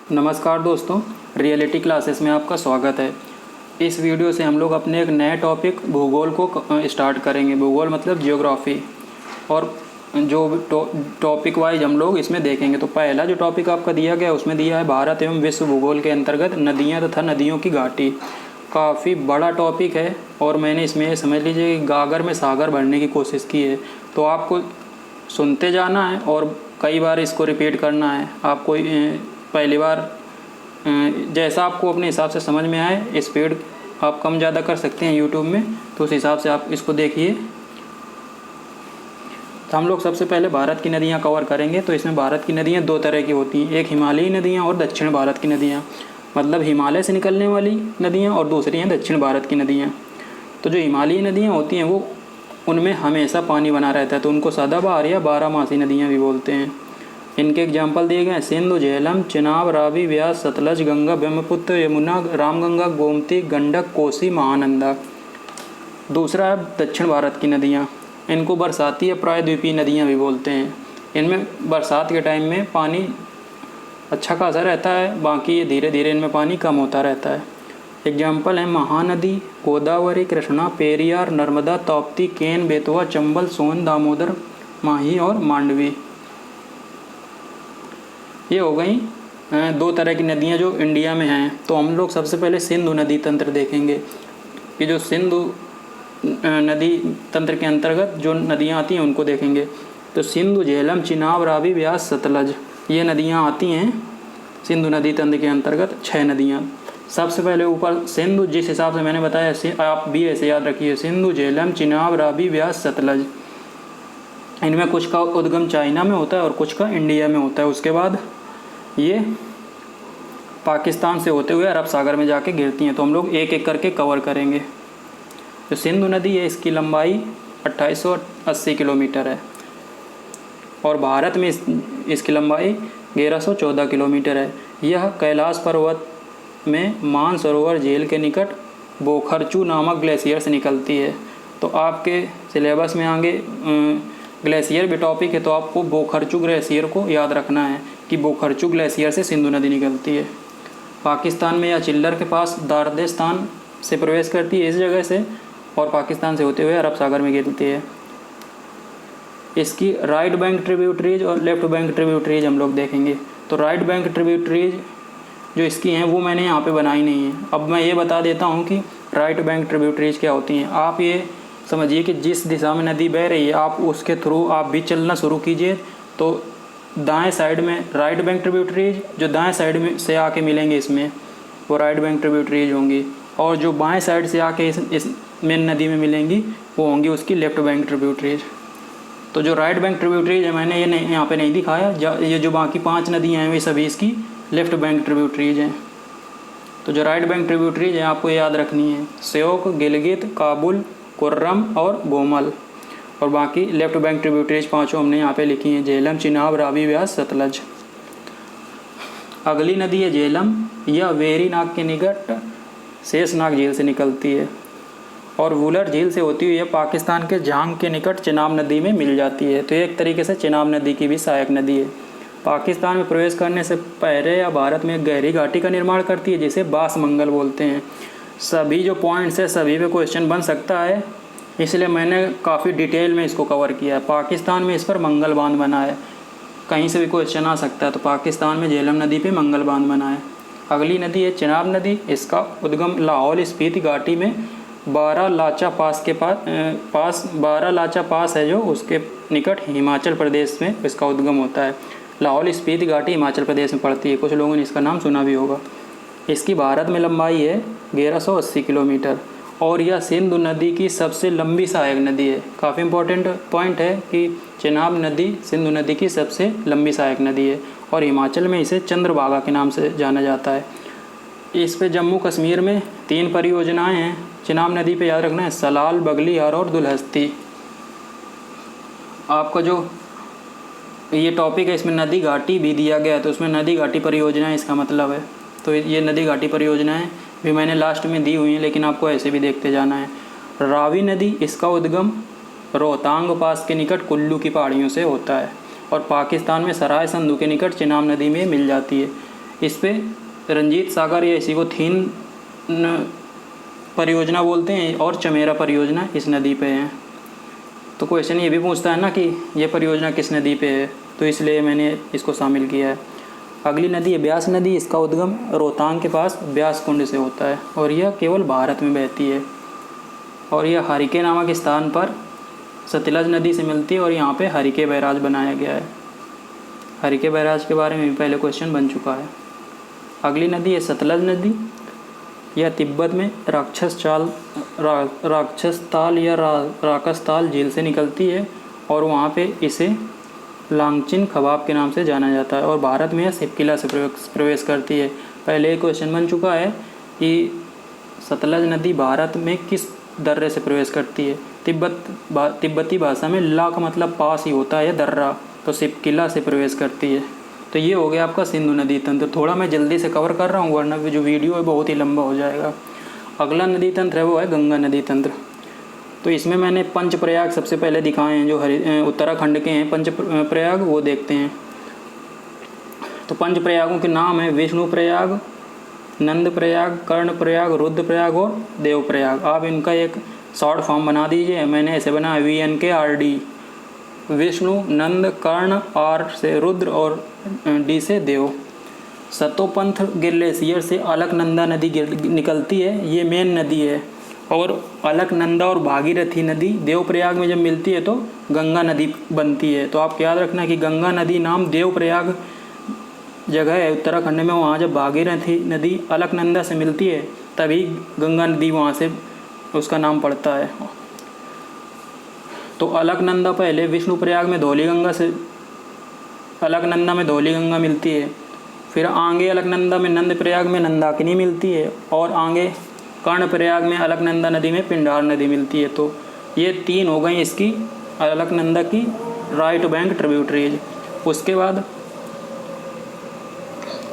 नमस्कार दोस्तों, reality classes में आपका स्वागत है। इस वीडियो से हम लोग अपने एक नए टॉपिक भूगोल को स्टार्ट करेंगे। भूगोल मतलब जियोग्राफी, और जो टॉपिक वाइज हम लोग इसमें देखेंगे। तो पहला जो टॉपिक आपका दिया गया है उसमें दिया है भारत एवं विश्व भूगोल के अंतर्गत नदियाँ तथा नदियों की घाटी। काफ़ी बड़ा टॉपिक है और मैंने इसमें समझ लीजिए गागर में सागर भरने की कोशिश की है। तो आपको सुनते जाना है और कई बार इसको रिपीट करना है। आपको पहली बार जैसा आपको अपने हिसाब से समझ में आए, स्पीड आप कम ज़्यादा कर सकते हैं यूट्यूब में, तो उस हिसाब से आप इसको देखिए। तो हम लोग सबसे पहले भारत की नदियाँ कवर करेंगे। तो इसमें भारत की नदियाँ दो तरह की होती हैं, एक हिमालयी नदियाँ और दक्षिण भारत की नदियाँ, मतलब हिमालय से निकलने वाली नदियाँ, और दूसरी हैं दक्षिण भारत की नदियाँ। तो जो हिमालयी नदियाँ होती हैं वो उनमें हमेशा पानी बना रहता है, तो उनको सदाबहार या बारहमासी नदियाँ भी बोलते हैं। इनके एग्जाम्पल दिए गए हैं सिंधु, झेलम, चिनाब, रावी, ब्यास, सतलज, गंगा, ब्रह्मपुत्र, यमुना, रामगंगा, गोमती, गंडक, कोसी, महानंदा। दूसरा है दक्षिण भारत की नदियाँ। इनको बरसाती या प्रायद्वीपीय नदियाँ भी बोलते हैं। इनमें बरसात के टाइम में पानी अच्छा खासा रहता है, बाकी ये धीरे धीरे इनमें पानी कम होता रहता है। एग्जाम्पल है महानदी, गोदावरी, कृष्णा, पेरियार, नर्मदा, ताप्ती, केन, बेतवा, चंबल, सोन, दामोदर, माही और मांडवी। ये हो गई दो तरह की नदियाँ जो इंडिया में हैं। तो हम लोग सबसे पहले सिंधु नदी तंत्र देखेंगे कि जो सिंधु नदी तंत्र के अंतर्गत जो नदियाँ आती हैं उनको देखेंगे। तो सिंधु, झेलम, चिनाब, रावी, ब्यास, सतलज, ये नदियाँ आती हैं सिंधु नदी तंत्र के अंतर्गत। 6 नदियाँ। सबसे पहले ऊपर सिंधु, जिस हिसाब से मैंने बताया आप भी ऐसे याद रखिए, सिंधु, झेलम, चिनाब, रावी, ब्यास, सतलज। इनमें कुछ का उद्गम चाइना में होता है और कुछ का इंडिया में होता है। उसके बाद ये पाकिस्तान से होते हुए अरब सागर में जाके गिरती हैं। तो हम लोग एक एक करके कवर करेंगे। जो सिंधु नदी है इसकी लंबाई 2880 किलोमीटर है और भारत में इसकी लंबाई 1114 किलोमीटर है। यह कैलाश पर्वत में मानसरोवर झील के निकट बोखरचू नामक ग्लेशियर से निकलती है। तो आपके सिलेबस में आगे ग्लेशियर भी टॉपिक है, तो आपको बोखरचू ग्लेशियर को याद रखना है कि बोखरचू ग्लेशियर से सिंधु नदी निकलती है। पाकिस्तान में या चिल्लर के पास दारदेस्तान से प्रवेश करती है इस जगह से, और पाकिस्तान से होते हुए अरब सागर में गिरती है। इसकी राइट बैंक ट्रिब्यूटरीज और लेफ्ट बैंक ट्रिब्यूटरीज हम लोग देखेंगे। तो राइट बैंक ट्रिब्यूटरीज जो इसकी हैं वो मैंने यहाँ पे बनाई नहीं है। अब मैं ये बता देता हूँ कि राइट बैंक ट्रिब्यूटरीज क्या होती हैं। आप ये समझिए कि जिस दिशा में नदी बह रही है आप उसके थ्रू आप भी चलना शुरू कीजिए। तो दाएं साइड में राइट बैंक ट्रिब्यूटरीज जो दाएं साइड में से आके मिलेंगे इसमें, वो राइट बैंक ट्रिब्यूटरीज होंगी, और जो बाएं साइड से आके इस मेन नदी में मिलेंगी वो होंगी उसकी लेफ्ट बैंक ट्रिब्यूटरीज। तो जो राइट बैंक ट्रिब्यूटरीज है मैंने ये नहीं यहाँ पे नहीं दिखाया। ये जो बाकी 5 नदियाँ हैं वे सभी इसकी लेफ्ट बैंक ट्रिब्यूटरीज हैं। तो जो राइट बैंक ट्रिब्यूटरीज हैं आपको याद रखनी है श्योक, गिलगित, काबुल, कुर्रम और गोमल, और बाकी लेफ्ट बैंक ट्रिब्यूटरीज 5 हमने यहाँ पे लिखी हैं, झेलम, चिनाब, रावी, ब्यास, सतलज। अगली नदी है झेलम। यह वेरीनाग के निकट शेषनाग झील से निकलती है और वुलर झील से होती हुई पाकिस्तान के झांग के निकट चिनाब नदी में मिल जाती है। तो एक तरीके से चिनाब नदी की भी सहायक नदी है। पाकिस्तान में प्रवेश करने से पहले या भारत में गहरी घाटी का निर्माण करती है जिसे बासमंगल बोलते हैं। सभी जो पॉइंट्स है सभी पे क्वेश्चन बन सकता है, इसलिए मैंने काफ़ी डिटेल में इसको कवर किया है। पाकिस्तान में इस पर मंगल बांध बना है, कहीं से भी क्वेश्चन आ सकता है। तो पाकिस्तान में झेलम नदी पे मंगल बांध बना है। अगली नदी है चिनाब नदी। इसका उद्गम लाहौल स्पीति घाटी में बारालाचा पास के पास बारालाचा पास है जो उसके निकट हिमाचल प्रदेश में इसका उद्गम होता है। लाहौल स्पीति घाटी हिमाचल प्रदेश में पड़ती है, कुछ लोगों ने इसका नाम सुना भी होगा। इसकी भारत में लंबाई है 1180 किलोमीटर और यह सिंधु नदी की सबसे लंबी सहायक नदी है। काफ़ी इंपॉर्टेंट पॉइंट है कि चिनाब नदी सिंधु नदी की सबसे लंबी सहायक नदी है और हिमाचल में इसे चंद्रभागा के नाम से जाना जाता है। इस पे जम्मू कश्मीर में 3 परियोजनाएं हैं चिनाब नदी पे, याद रखना है, सलाल, बगलिहार और दुलहस्ती। आपका जो ये टॉपिक है इसमें नदी घाटी भी दिया गया है, तो उसमें नदी घाटी परियोजनाएं इसका मतलब है। तो ये नदी घाटी परियोजनाएं भी मैंने लास्ट में दी हुई हैं, लेकिन आपको ऐसे भी देखते जाना है। रावी नदी, इसका उद्गम रोहतांग पास के निकट कुल्लू की पहाड़ियों से होता है और पाकिस्तान में सराय संधू के निकट चिनाब नदी में मिल जाती है। इस पे रंजीत सागर या इसी को थीन परियोजना बोलते हैं और चमेरा परियोजना इस नदी पे है। तो क्वेश्चन ये भी पूछता है ना कि ये परियोजना किस नदी पे है, तो इसलिए मैंने इसको शामिल किया है। अगली नदी है ब्यास नदी। इसका उद्गम रोहतांग के पास ब्यास कुंड से होता है और यह केवल भारत में बहती है और यह हरिके नामक स्थान पर सतलज नदी से मिलती है और यहाँ पे हरिके बैराज बनाया गया है। हरिके बैराज के बारे में भी पहले क्वेश्चन बन चुका है। अगली नदी है सतलज नदी। यह तिब्बत में राक्षसताल या राकसताल झील से निकलती है और वहाँ पे इसे लांगचिन खबाब के नाम से जाना जाता है और भारत में यह सिपकिला से प्रवेश करती है। पहले एक क्वेश्चन बन चुका है कि सतलज नदी भारत में किस दर्रे से प्रवेश करती है। तिब्बती भाषा में ला का मतलब पास ही होता है, दर्रा, तो सिपकिला से प्रवेश करती है। तो ये हो गया आपका सिंधु नदी तंत्र। थोड़ा मैं जल्दी से कवर कर रहा हूँ वरना जो वीडियो है बहुत ही लंबा हो जाएगा। अगला नदी तंत्र है वो है गंगा नदी तंत्र। तो इसमें मैंने पंचप्रयाग सबसे पहले दिखाए हैं जो उत्तराखंड के हैं। पंचप्रयाग वो देखते हैं। तो पंचप्रयागों के नाम है विष्णु प्रयाग, नंद प्रयाग, कर्ण प्रयाग, रुद्र प्रयाग और देव प्रयाग। आप इनका एक शॉर्ट फॉर्म बना दीजिए। मैंने ऐसे बनाया VNKRD, विष्णु, नंद, कर्ण, R से रुद्र और D से देव। सतोपंथ ग्लेशियर से अलकनंदा नदी निकलती है, ये मेन नदी है। और अलकनंदा और भागीरथी नदी देवप्रयाग में जब मिलती है तो गंगा नदी बनती है। तो आप याद रखना कि गंगा नदी नाम देवप्रयाग जगह है उत्तराखंड में, वहाँ जब भागीरथी नदी अलकनंदा से मिलती है तभी गंगा नदी वहाँ से उसका नाम पड़ता है। तो अलकनंदा पहले विष्णु प्रयाग में धौली गंगा से अलकनंदा में धौली गंगा मिलती है, फिर आगे अलकनंदा में नंद प्रयाग में नंदाकिनी मिलती है और आगे कर्ण प्रयाग में अलकनंदा नदी में पिंडार नदी मिलती है। तो ये तीन हो गई इसकी अलकनंदा की राइट बैंक ट्रिब्यूटरीज। उसके बाद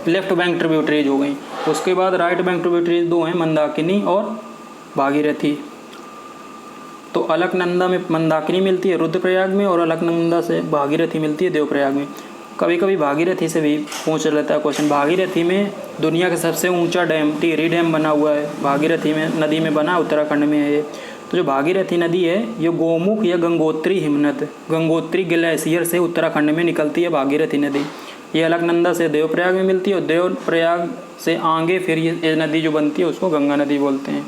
लेफ्ट बैंक ट्रिब्यूटरीज हो गई। उसके बाद राइट बैंक ट्रिब्यूटरीज दो हैं, मंदाकिनी और भागीरथी। तो अलकनंदा में मंदाकिनी मिलती है रुद्रप्रयाग में और अलकनंदा से भागीरथी मिलती है देवप्रयाग में। कभी कभी भागीरथी से भी पूछ लेता है क्वेश्चन। भागीरथी में दुनिया का सबसे ऊंचा डैम टिहरी डैम बना हुआ है, भागीरथी में नदी में बना, उत्तराखंड में है ये। तो जो भागीरथी नदी है ये गोमुख या गंगोत्री हिमनद, गंगोत्री ग्लेशियर से उत्तराखंड में निकलती है भागीरथी नदी। ये अलकनंदा से देवप्रयाग में मिलती है और देवप्रयाग से आगे फिर ये नदी जो बनती है उसको गंगा नदी बोलते हैं।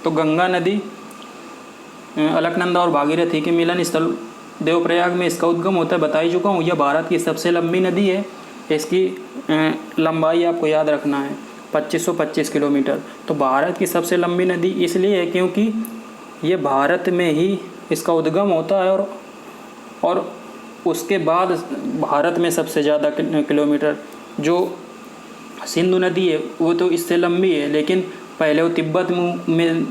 तो गंगा नदी अलकनंदा और भागीरथी के मिलन स्थल देवप्रयाग में इसका उद्गम होता है, बता ही चुका हूँ। यह भारत की सबसे लंबी नदी है। इसकी लंबाई आपको याद रखना है 2525 किलोमीटर। तो भारत की सबसे लंबी नदी इसलिए है क्योंकि ये भारत में ही इसका उद्गम होता है और उसके बाद भारत में सबसे ज़्यादा किलोमीटर। जो सिंधु नदी है वो तो इससे लंबी है, लेकिन पहले वो तिब्बत में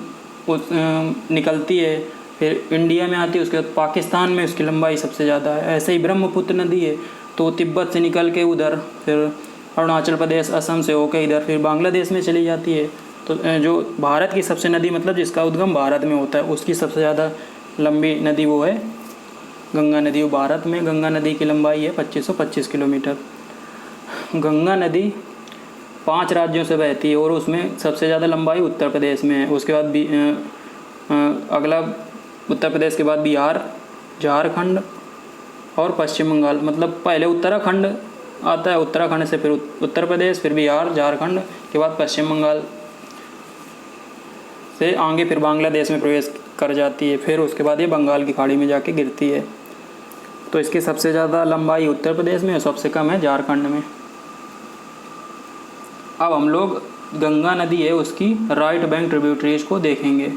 निकलती है, फिर इंडिया में आती है, उसके बाद पाकिस्तान में उसकी लंबाई सबसे ज़्यादा है। ऐसे ही ब्रह्मपुत्र नदी है तो तिब्बत से निकल के उधर फिर अरुणाचल प्रदेश, असम से होकर इधर फिर बांग्लादेश में चली जाती है। तो जो भारत की सबसे नदी मतलब जिसका उद्गम भारत में होता है उसकी सबसे ज़्यादा लंबी नदी वो है गंगा नदी। वो भारत में गंगा नदी की लंबाई है 2525 किलोमीटर। गंगा नदी 5 राज्यों से बहती है और उसमें सबसे ज़्यादा लंबाई उत्तर प्रदेश में है। उसके बाद भी अगला उत्तर प्रदेश के बाद बिहार, झारखंड और पश्चिम बंगाल। मतलब पहले उत्तराखंड आता है, उत्तराखंड से फिर उत्तर प्रदेश, फिर बिहार, झारखंड के बाद पश्चिम बंगाल से आगे फिर बांग्लादेश में प्रवेश कर जाती है। फिर उसके बाद ये बंगाल की खाड़ी में जाके गिरती है। तो इसकी सबसे ज़्यादा लंबाई उत्तर प्रदेश में और सबसे कम है झारखंड में। अब हम लोग गंगा नदी है उसकी राइट बैंक ट्रिब्यूटरीज को देखेंगे।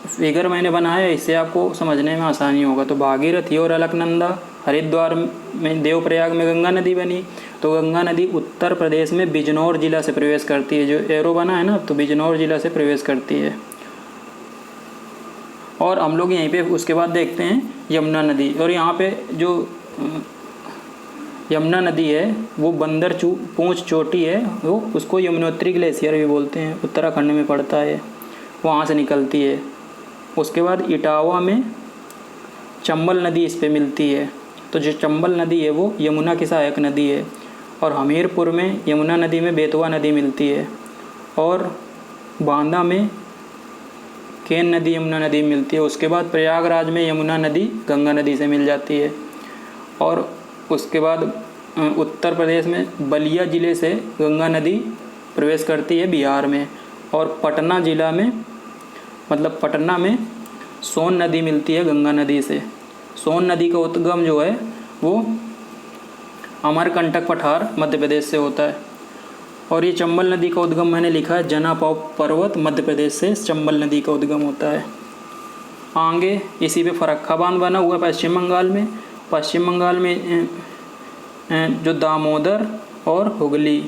फिगर मैंने बनाया है, इससे आपको समझने में आसानी होगा। तो भागीरथी और अलकनंदा हरिद्वार में देवप्रयाग में गंगा नदी बनी। तो गंगा नदी उत्तर प्रदेश में बिजनौर जिला से प्रवेश करती है। जो एरो बना है ना, तो बिजनौर जिला से प्रवेश करती है। और हम लोग यहीं पे उसके बाद देखते हैं यमुना नदी। और यहाँ पे जो यमुना नदी है वो बंदर पूंछ चोटी है, वो उसको यमुनोत्री ग्लेशियर भी बोलते हैं, उत्तराखंड में पड़ता है, वहाँ से निकलती है। उसके बाद इटावा में चंबल नदी इस पे मिलती है। तो जो चंबल नदी है वो यमुना की सहायक नदी है। और हमीरपुर में यमुना नदी में बेतवा नदी मिलती है। और बांदा में केन नदी यमुना नदी मिलती है। उसके बाद प्रयागराज में यमुना नदी गंगा नदी से मिल जाती है। और उसके बाद उत्तर प्रदेश में बलिया ज़िले से गंगा नदी प्रवेश करती है बिहार में। और पटना ज़िला में मतलब पटना में सोन नदी मिलती है गंगा नदी से। सोन नदी का उद्गम जो है वो अमरकंटक पठार मध्य प्रदेश से होता है। और ये चंबल नदी का उद्गम मैंने लिखा है जना पर्वत मध्य प्रदेश से चंबल नदी का उद्गम होता है। आगे इसी पे फरक्का बांध बना हुआ है पश्चिम बंगाल में। पश्चिम बंगाल में जो दामोदर और हुगली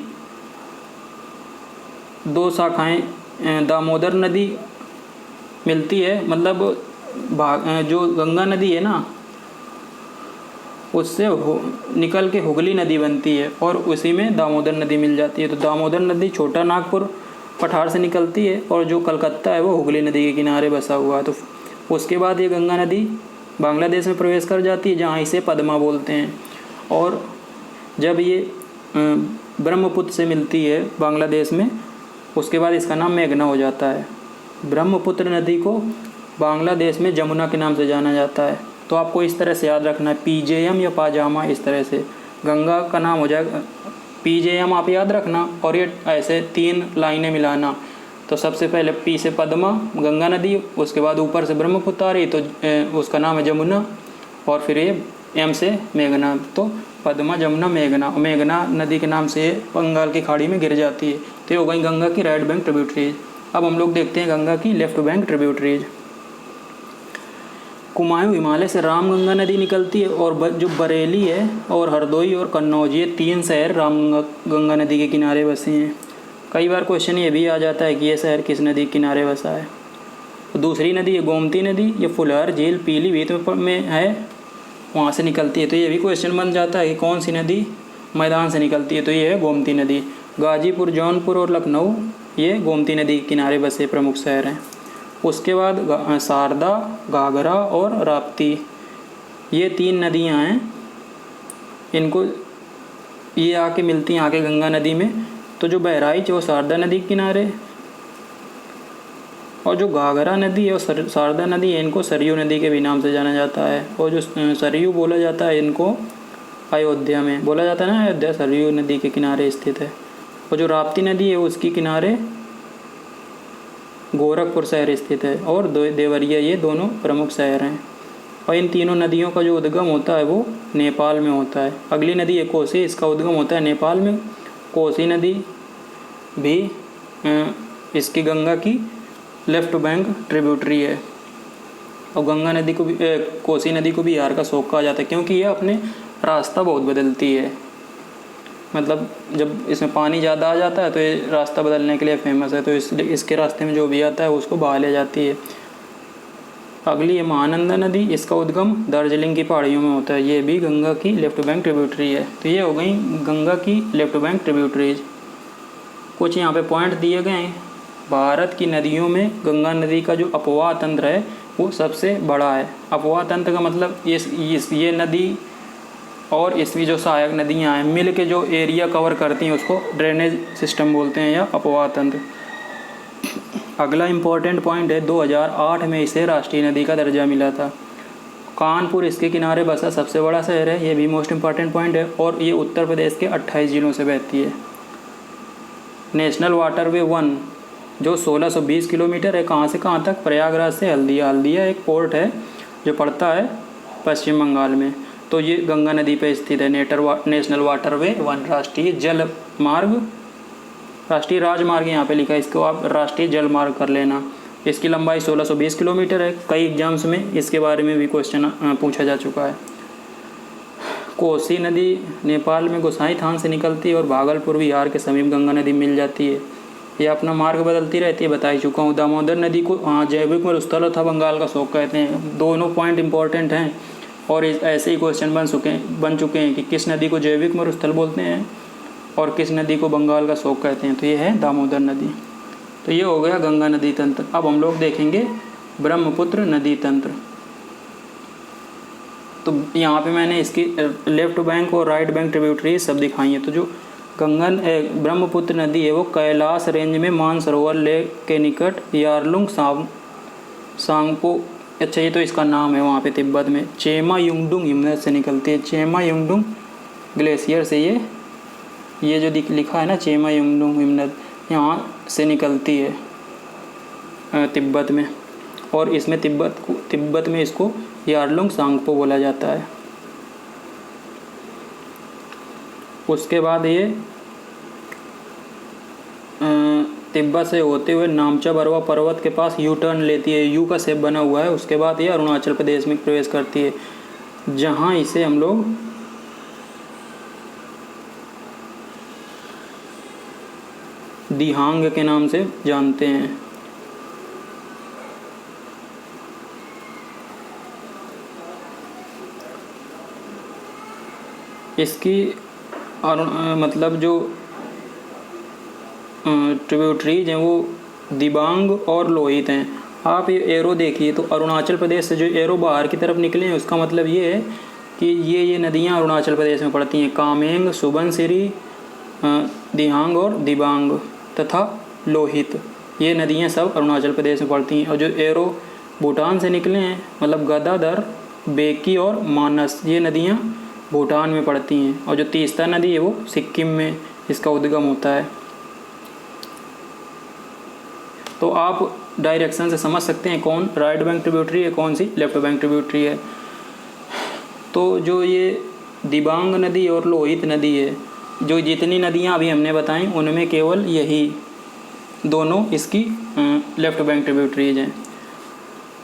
दो शाखाएं दामोदर नदी मिलती है। मतलब जो गंगा नदी है ना उससे निकल के हुगली नदी बनती है और उसी में दामोदर नदी मिल जाती है। तो दामोदर नदी छोटा नागपुर पठार से निकलती है और जो कलकत्ता है वो हुगली नदी के किनारे बसा हुआ है। तो उसके बाद ये गंगा नदी बांग्लादेश में प्रवेश कर जाती है जहाँ इसे पद्मा बोलते हैं। और जब ये ब्रह्मपुत्र से मिलती है बांग्लादेश में उसके बाद इसका नाम मेघना हो जाता है। ब्रह्मपुत्र नदी को बांग्लादेश में जमुना के नाम से जाना जाता है। तो आपको इस तरह से याद रखना है पीजेएम या पाजामा, इस तरह से गंगा का नाम हो जाएगा पीजेएम, आप याद रखना। और ये ऐसे 3 लाइनें मिलाना। तो सबसे पहले पी से पद्मा गंगा नदी, उसके बाद ऊपर से ब्रह्मपुत्र आ रही तो उसका नाम है जमुना, और फिर ये एम से मेघना। तो पद्मा जमुना मेघना, मेघना नदी के नाम से बंगाल की खाड़ी में गिर जाती है। तो ये हो गई गंगा की राइट बैंक ट्रिब्यूटरीज। अब हम लोग देखते हैं गंगा की left bank tributaries. Kumaon Himalaya से रामगंगा नदी निकलती है और जो बरेली है और हरदोई और कन्नौज ये 3 शहर रामगंगा नदी के किनारे बसे हैं। कई बार क्वेश्चन ये भी आ जाता है कि ये शहर किस नदी के किनारे बसा है। तो दूसरी नदी है गोमती नदी, ये फुलहर झील पीलीभीत में है, वहाँ से निकलती है। तो ये भी क्वेश्चन बन जाता है कि कौन सी नदी मैदान से निकलती है। तो ये है गोमती नदी। गाजीपुर, जौनपुर और लखनऊ ये गोमती नदी के किनारे बसे प्रमुख शहर हैं। उसके बाद शारदा, घाघरा और राप्ती ये 3 नदियां हैं। इनको ये आके मिलती हैं आके गंगा नदी में। तो जो बहराइच है वो शारदा नदी के किनारे, और जो घाघरा नदी है और शारदा नदी है इनको सरयू नदी के भी नाम से जाना जाता है। और जो सरयू बोला जाता है इनको अयोध्या में बोला जाता है ना, अयोध्या सरयू नदी के किनारे स्थित है। और जो राप्ती नदी है उसके किनारे गोरखपुर शहर स्थित है और देवरिया, ये दोनों प्रमुख शहर हैं। और इन तीनों नदियों का जो उद्गम होता है वो नेपाल में होता है। अगली नदी है कोसी, इसका उद्गम होता है नेपाल में। कोसी नदी भी इसकी गंगा की लेफ्ट बैंक ट्रिब्यूटरी है। और गंगा नदी को भी कोसी नदी को भी बिहार का शोक कहा जाता है क्योंकि यह अपने रास्ता बहुत बदलती है। मतलब जब इसमें पानी ज़्यादा आ जाता है तो ये रास्ता बदलने के लिए फेमस है। तो इसके रास्ते में जो भी आता है उसको बहा ले जाती है। अगली है महानंदा नदी, इसका उद्गम दार्जिलिंग की पहाड़ियों में होता है। ये भी गंगा की लेफ्ट बैंक ट्रिब्यूटरी है। तो ये हो गई गंगा की लेफ्ट बैंक ट्रिब्यूटरीज। कुछ यहाँ पे पॉइंट दिए गए हैं। भारत की नदियों में गंगा नदी का जो अपवाह तंत्र है वो सबसे बड़ा है। अपवाह तंत्र का मतलब ये नदी और इसकी जो सहायक नदियाँ हैं मिल के जो एरिया कवर करती हैं उसको ड्रेनेज सिस्टम बोलते हैं या अपवाह तंत्र। अगला इम्पोर्टेंट पॉइंट है 2008 में इसे राष्ट्रीय नदी का दर्जा मिला था। कानपुर इसके किनारे बसा सबसे बड़ा शहर है, ये भी मोस्ट इम्पॉर्टेंट पॉइंट है। और ये उत्तर प्रदेश के 28 जिलों से बहती है। नेशनल वाटरवे 1 जो 1620 किलोमीटर है, कहाँ से कहाँ तक, प्रयागराज से हल्दिया। हल्दिया एक पोर्ट है जो पड़ता है पश्चिम बंगाल में। तो ये गंगा नदी पर स्थित है। नेशनल वाटरवे 1 राष्ट्रीय जल मार्ग, राष्ट्रीय राजमार्ग यहाँ पे लिखा है, इसको आप राष्ट्रीय जल मार्ग कर लेना। इसकी लंबाई 1620 किलोमीटर है। कई एग्जाम्स में इसके बारे में भी क्वेश्चन पूछा जा चुका है। कोसी नदी नेपाल में गोसाई थान से निकलती है और भागलपुर बिहार के समीप गंगा नदी मिल जाती है। ये अपना मार्ग बदलती रहती है, बता ही चुका हूँ। दामोदर नदी को जैविक मरुस्थल था बंगाल का शोक कहते हैं। दोनों पॉइंट इंपॉर्टेंट हैं और ऐसे ही क्वेश्चन बन चुके हैं कि किस नदी को जैविक मरुस्थल बोलते हैं और किस नदी को बंगाल का शोक कहते हैं। तो ये है दामोदर नदी। तो ये हो गया गंगा नदी तंत्र। अब हम लोग देखेंगे ब्रह्मपुत्र नदी तंत्र। तो यहाँ पे मैंने इसकी लेफ्ट बैंक और राइट बैंक ट्रिब्यूटरी सब दिखाई हैं। तो जो गंगा ब्रह्मपुत्र नदी है वो कैलाश रेंज में मानसरोवर लेक के निकट यारलुंग सांगपो, अच्छा ये तो इसका नाम है वहाँ पे तिब्बत में, चेमा युंगडुंग हिमनद से निकलती है। चेमा युंगडुंग ग्लेशियर से ये जो लिखा है ना चेमा युंगडुंग हिमनद, यहाँ से निकलती है तिब्बत में, और इसमें तिब्बत में इसको यारलुंग सांगपो बोला जाता है। उसके बाद ये तिब्बत से होते हुए नामचा बरवा पर्वत के पास यू टर्न लेती है, यू का शेप बना हुआ है। उसके बाद ये अरुणाचल प्रदेश में प्रवेश करती है, जहाँ इसे हम लोग दिहांग के नाम से जानते हैं। इसकी मतलब जो ट्रिब्यूटरीज हैं वो दिबांग और लोहित हैं। आप ये एरो देखिए तो अरुणाचल प्रदेश से जो एरो बाहर की तरफ निकले हैं उसका मतलब ये है कि ये नदियाँ अरुणाचल प्रदेश में पड़ती हैं। कामेंग, सुबनसिरी, दिहांग और दिबांग तथा लोहित, ये नदियाँ सब अरुणाचल प्रदेश में पड़ती हैं। और जो एरो भूटान से निकले हैं मतलब गदाधर, बेकी और मानस, ये नदियाँ भूटान में पड़ती हैं। और जो तीस्ता नदी है वो सिक्किम में इसका उद्गम होता है। तो आप डायरेक्शन से समझ सकते हैं कौन राइट बैंक ट्रिब्यूटरी है, कौन सी लेफ्ट बैंक ट्रिब्यूटरी है। तो जो ये दिबांग नदी और लोहित नदी है, जो जितनी नदियाँ अभी हमने बताई उनमें केवल यही दोनों इसकी लेफ्ट बैंक ट्रिब्यूटरीज हैं।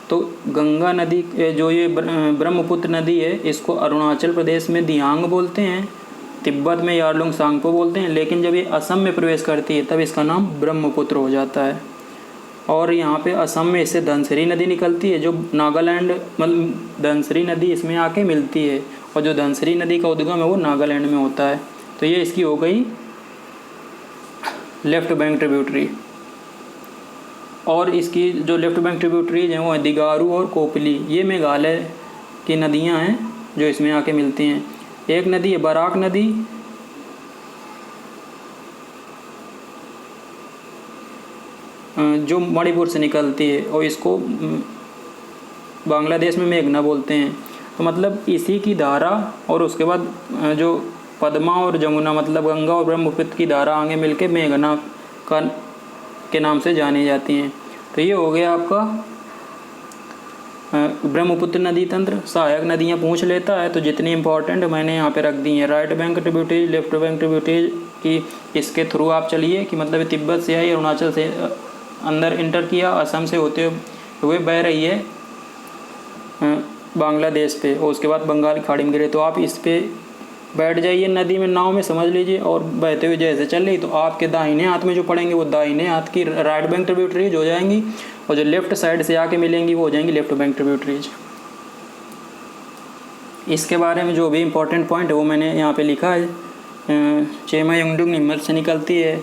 तो गंगा नदी जो ये ब्रह्मपुत्र नदी है इसको अरुणाचल प्रदेश में दिहांग बोलते हैं, तिब्बत में यारलुंग सांगपो बोलते हैं, लेकिन जब ये असम में प्रवेश करती है तब इसका नाम ब्रह्मपुत्र हो जाता है। और यहाँ पे असम में इससे धनसिरी नदी निकलती है, जो नागालैंड मतलब धनसिरी नदी इसमें आके मिलती है, और जो धनसिरी नदी का उद्गम है वो नागालैंड में होता है। तो ये इसकी हो गई लेफ्ट बैंक ट्रिब्यूटरी। और इसकी जो लेफ्ट बैंक ट्रिब्यूटरीज हैं वो है दिगारू और कोपली, ये मेघालय की नदियाँ हैं जो इसमें आके मिलती हैं। एक नदी है बराक नदी, जो मणिपुर से निकलती है और इसको बांग्लादेश में मेघना बोलते हैं। तो मतलब इसी की धारा और उसके बाद जो पद्मा और जमुना मतलब गंगा और ब्रह्मपुत्र की धारा आगे मिलके मेघना के नाम से जानी जाती हैं। तो ये हो गया आपका ब्रह्मपुत्र नदी तंत्र। सहायक नदियाँ पूछ लेता है तो जितनी इंपॉर्टेंट मैंने यहाँ पे रख दी हैं। Right bank tributary, left bank tributary की इसके थ्रू आप चलिए कि मतलब तिब्बत से आई, अरुणाचल से अंदर इंटर किया, असम से होते हुए बह रही है बांग्लादेश पे और उसके बाद बंगाल की खाड़ी में गिरे। तो आप इस पे बैठ जाइए नदी में, नाव में समझ लीजिए, और बहते हुए जैसे चल रही तो आपके दाहिने हाथ में जो पड़ेंगे वो दाहिने हाथ की राइट बैंक ट्रिब्यूटरीज हो जाएंगी, और जो लेफ्ट साइड से आके मिलेंगी वो हो जाएंगी लेफ्ट बैंक ट्रिब्यूटरीज। इसके बारे में जो भी इम्पोर्टेंट पॉइंट है वो मैंने यहाँ पे लिखा है। चेमा युंगडुंग हिमत से निकलती है,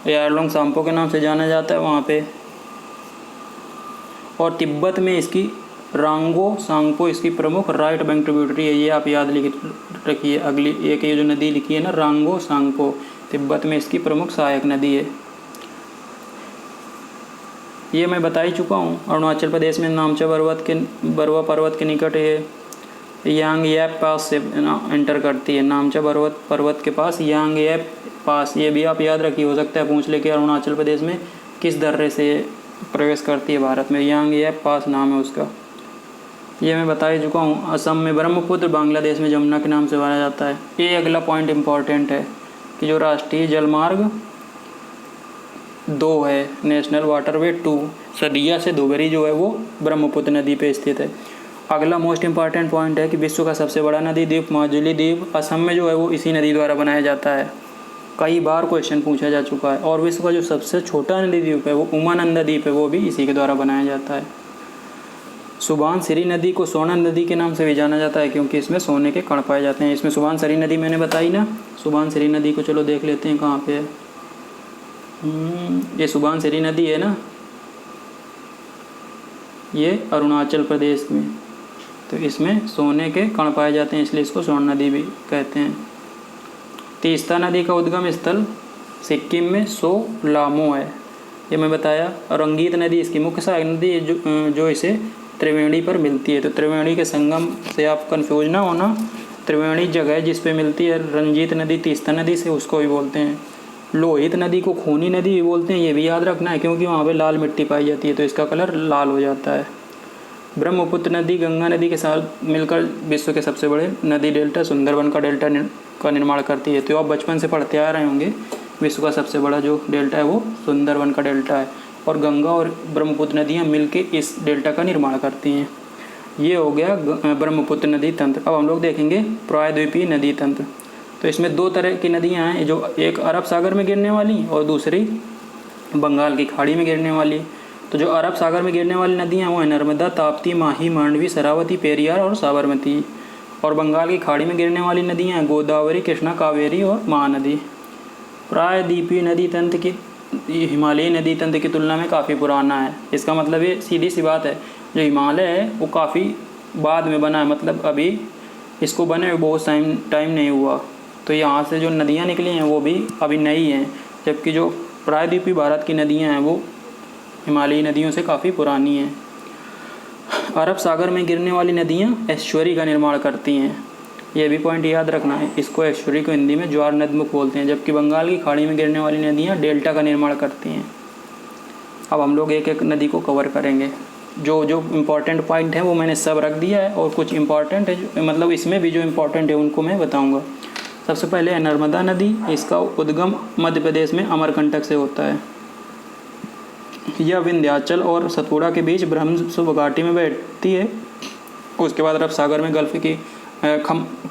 यारलुंग सांगपो के नाम से जाना जाता है वहाँ पे, और तिब्बत में इसकी रांगो सांगपो इसकी प्रमुख राइट बैंक ट्रिब्यूटरी है। ये आप याद लिख रखिए। अगली एक ये जो नदी लिखी है ना रांगो सांगपो, तिब्बत में इसकी प्रमुख सहायक नदी है। ये मैं बता ही चुका हूँ। अरुणाचल प्रदेश में नामचा बरवा पर्वत के निकट ये यांग येप पास से एंटर करती है। नामचा पर्वत के पास यांग येप पास, ये भी आप याद रखिए, हो सकता है पूछ ले कि अरुणाचल प्रदेश में किस दर्रे से प्रवेश करती है भारत में। यांग येप पास नाम है उसका, ये मैं बता ही चुका हूँ। असम में ब्रह्मपुत्र, बांग्लादेश में जमुना के नाम से जाना जाता है। ये अगला पॉइंट इम्पॉर्टेंट है कि जो राष्ट्रीय जलमार्ग 2 है, नेशनल वाटरवे 2, सदिया से धुबरी जो है वो ब्रह्मपुत्र नदी पे स्थित है। अगला मोस्ट इम्पॉर्टेंट पॉइंट है कि विश्व का सबसे बड़ा नदी द्वीप माजुली द्वीप असम में जो है वो इसी नदी द्वारा बनाया जाता है। कई बार क्वेश्चन पूछा जा चुका है। और विश्व का जो सबसे छोटा नदी द्वीप है वो उमानंदा द्वीप है, वो भी इसी के द्वारा बनाया जाता है। सुबानसिरी नदी को स्वर्ण नदी के नाम से भी जाना जाता है क्योंकि इसमें सोने के कण पाए जाते हैं। इसमें सुबानसिरी नदी मैंने बताई ना, सुबानसिरी नदी को चलो देख लेते हैं कहाँ पे है। ये सुबानसिरी नदी है ना, ये अरुणाचल प्रदेश में, तो तो इसमें सोने के कण पाए जाते हैं, इसलिए इसको स्वर्ण नदी भी कहते हैं। तीस्ता नदी का उद्गम स्थल सिक्किम में सोलामो है, ये मैं बताया। और रंगीत नदी इसकी मुख्य सहायक नदी है जो इसे त्रिवेणी पर मिलती है। तो त्रिवेणी के संगम से आप कंफ्यूज ना होना, त्रिवेणी जगह जिस पे मिलती है रंजीत नदी तीस्ता नदी से, उसको भी बोलते हैं। लोहित नदी को खूनी नदी भी बोलते हैं, ये भी याद रखना है क्योंकि वहाँ पे लाल मिट्टी पाई जाती है तो इसका कलर लाल हो जाता है। ब्रह्मपुत्र नदी गंगा नदी के साथ मिलकर विश्व के सबसे बड़े नदी डेल्टा सुंदरबन का डेल्टा का निर्माण करती है। तो आप बचपन से पढ़ते आ रहे होंगे, विश्व का सबसे बड़ा जो डेल्टा है वो सुंदरबन का डेल्टा है, और गंगा और ब्रह्मपुत्र नदियाँ मिलके इस डेल्टा का निर्माण करती हैं। ये हो गया ब्रह्मपुत्र नदी तंत्र। अब हम लोग देखेंगे प्रायद्वीपीय नदी तंत्र। तो इसमें दो तरह की नदियाँ हैं, जो एक अरब सागर में गिरने वाली और दूसरी बंगाल की खाड़ी में गिरने वाली। तो जो अरब सागर में गिरने वाली नदियाँ वो है नर्मदा, ताप्ती, माही, मांडवी, शरावती, पेरियार और साबरमती। और बंगाल की खाड़ी में गिरने वाली नदियाँ हैं गोदावरी, कृष्णा, कावेरी और महानदी। प्रायद्वीपीय नदी तंत्र की हिमालयी नदी तंत्र की तुलना में काफ़ी पुराना है। इसका मतलब ये सीधी सी बात है, जो हिमालय है वो काफ़ी बाद में बना है, मतलब अभी इसको बने हुए बहुत टाइम नहीं हुआ। तो यहाँ से जो नदियाँ निकली हैं वो भी अभी नई हैं, जबकि जो प्रायद्वीपीय भारत की नदियाँ हैं वो हिमालयी नदियों से काफ़ी पुरानी हैं। अरब सागर में गिरने वाली नदियाँ एस्चुअरी का निर्माण करती हैं, यह भी पॉइंट याद रखना है। इसको एस्चुअरी को हिंदी में ज्वार नदमुख बोलते हैं, जबकि बंगाल की खाड़ी में गिरने वाली नदियाँ डेल्टा का निर्माण करती हैं। अब हम लोग एक एक नदी को कवर करेंगे। जो जो इम्पोर्टेंट पॉइंट है वो मैंने सब रख दिया है, और कुछ इम्पॉर्टेंट है मतलब इसमें भी जो इम्पोर्टेंट है उनको मैं बताऊँगा। सबसे पहले है नर्मदा नदी। इसका उद्गम मध्य प्रदेश में अमरकंटक से होता है। यह विंध्याचल और सतपुड़ा के बीच ब्रह्मपुत्र घाटी में बैठती है, उसके बाद अरब सागर में गल्फ की